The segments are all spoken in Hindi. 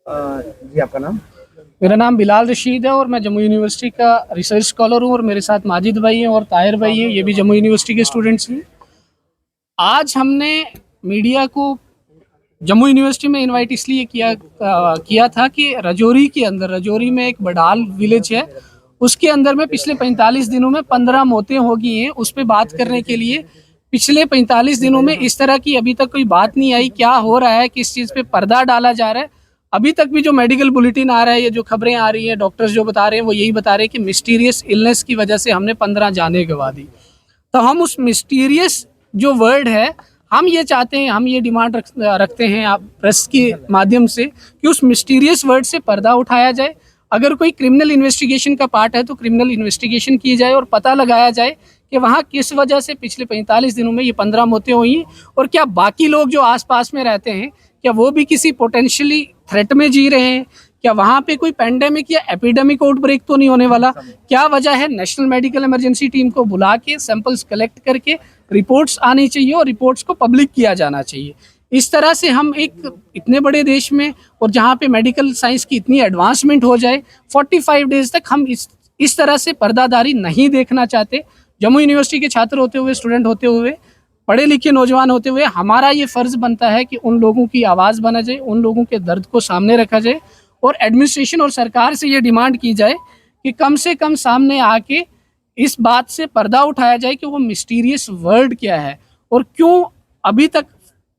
जी, आपका नाम? मेरा नाम बिलाल रशीद है और मैं जम्मू यूनिवर्सिटी का रिसर्च स्कॉलर हूँ और मेरे साथ माजिद भाई हैं और ताहिर भाई हैं, ये भी जम्मू यूनिवर्सिटी के स्टूडेंट्स हैं। आज हमने मीडिया को जम्मू यूनिवर्सिटी में इनवाइट इसलिए किया था कि रजौरी में एक बडाल विलेज है, उसके अंदर में पिछले 45 दिनों में 15 मौतें हो गई हैं। उस पर बात करने के लिए पिछले 45 दिनों में इस तरह की अभी तक कोई बात नहीं आई। क्या हो रहा है, किस चीज़ पे पर्दा डाला जा रहा है। अभी तक भी जो मेडिकल बुलेटिन आ रहा है, ये जो खबरें आ रही हैं, डॉक्टर्स जो बता रहे हैं वो यही बता रहे हैं कि मिस्टीरियस इलनेस की वजह से हमने 15 जानें गंवा दी। तो हम उस मिस्टीरियस जो वर्ड है, हम ये चाहते हैं, हम ये डिमांड रखते हैं आप प्रेस के माध्यम से कि उस मिस्टीरियस वर्ड से पर्दा उठाया जाए। अगर कोई क्रिमिनल इन्वेस्टिगेशन का पार्ट है तो क्रिमिनल इन्वेस्टिगेशन की जाए और पता लगाया जाए कि वहाँ किस वजह से पिछले 45 दिनों में ये 15 मौतें हुई और क्या बाकी लोग जो आसपास में रहते हैं क्या वो भी किसी पोटेंशियली थ्रेट में जी रहे हैं, क्या वहाँ पे कोई पेंडेमिक या एपिडेमिक आउटब्रेक तो नहीं होने वाला। क्या वजह है, नेशनल मेडिकल इमरजेंसी टीम को बुला के सैंपल्स कलेक्ट करके रिपोर्ट्स आनी चाहिए और रिपोर्ट्स को पब्लिक किया जाना चाहिए। इस तरह से हम एक इतने बड़े देश में और जहाँ पे मेडिकल साइंस की इतनी एडवांसमेंट हो जाए, 45 डेज तक हम इस तरह से पर्दादारी नहीं देखना चाहते। जम्मू यूनिवर्सिटी के छात्र होते हुए, स्टूडेंट होते हुए, पढ़े लिखे नौजवान होते हुए हमारा ये फ़र्ज़ बनता है कि उन लोगों की आवाज़ बना जाए, उन लोगों के दर्द को सामने रखा जाए और एडमिनिस्ट्रेशन और सरकार से ये डिमांड की जाए कि कम से कम सामने आके इस बात से पर्दा उठाया जाए कि वो मिस्टीरियस वर्ड क्या है और क्यों अभी तक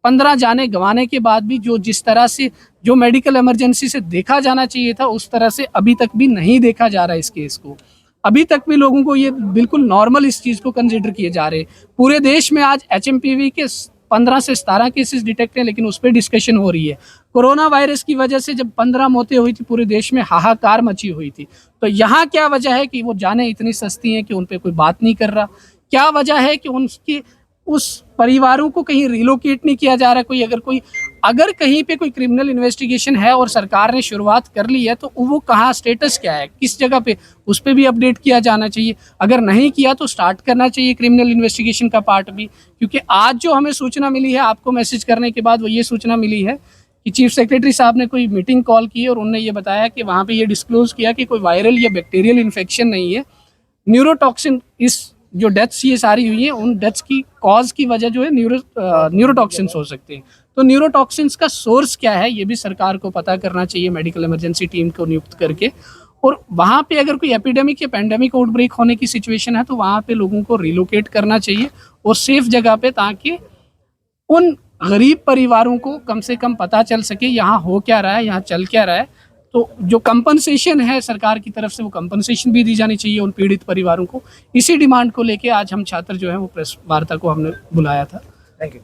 15 जाने गंवाने के बाद भी जिस तरह से जो मेडिकल इमरजेंसी से देखा जाना चाहिए था उस तरह से अभी तक भी नहीं देखा जा रहा है इस केस को। अभी तक भी लोगों को ये बिल्कुल नॉर्मल इस चीज़ को कंसिडर किए जा रहे हैं। पूरे देश में आज HMPV के 15 से 17 केसेस डिटेक्ट हैं, लेकिन उस पर डिस्कशन हो रही है। कोरोना वायरस की वजह से जब 15 मौतें हुई थी पूरे देश में हाहाकार मची हुई थी। तो यहाँ क्या वजह है कि वो जानें इतनी सस्ती हैं कि उन पर कोई बात नहीं कर रहा। क्या वजह है कि उनकी उस परिवारों को कहीं रिलोकेट नहीं किया जा रहा। अगर कहीं पे कोई क्रिमिनल इन्वेस्टिगेशन है और सरकार ने शुरुआत कर ली है तो वो कहाँ, स्टेटस क्या है, किस जगह पे, उस पर भी अपडेट किया जाना चाहिए। अगर नहीं किया तो स्टार्ट करना चाहिए क्रिमिनल इन्वेस्टिगेशन का पार्ट भी। क्योंकि आज जो हमें सूचना मिली है, आपको मैसेज करने के बाद वो ये सूचना मिली है कि चीफ सेक्रेटरी साहब ने कोई मीटिंग कॉल की और उन्होंने ये बताया कि वहाँ पे ये डिस्क्लोज किया कि कोई वायरल या बैक्टीरियल इन्फेक्शन नहीं है। न्यूरोटॉक्सिन, इस जो डेथ्स ये सारी हुई हैं उन डेथ्स की कॉज की वजह जो है न्यूरोटॉक्सिन्स हो सकते हैं। तो न्यूरोटॉक्सिन्स का सोर्स क्या है ये भी सरकार को पता करना चाहिए, मेडिकल इमरजेंसी टीम को नियुक्त करके। और वहाँ पे अगर कोई एपिडेमिक या पैंडेमिक आउटब्रेक होने की सिचुएशन है तो वहाँ पे लोगों को रिलोकेट करना चाहिए और सेफ जगह पे, ताकि उन गरीब परिवारों को कम से कम पता चल सके यहाँ हो क्या रहा है, यहाँ चल क्या रहा है। तो जो कंपनसेशन है सरकार की तरफ से, वो कंपनसेशन भी दी जानी चाहिए उन पीड़ित परिवारों को। इसी डिमांड को लेके आज हम छात्र जो है वो प्रेस वार्ता को हमने बुलाया था। Thank you.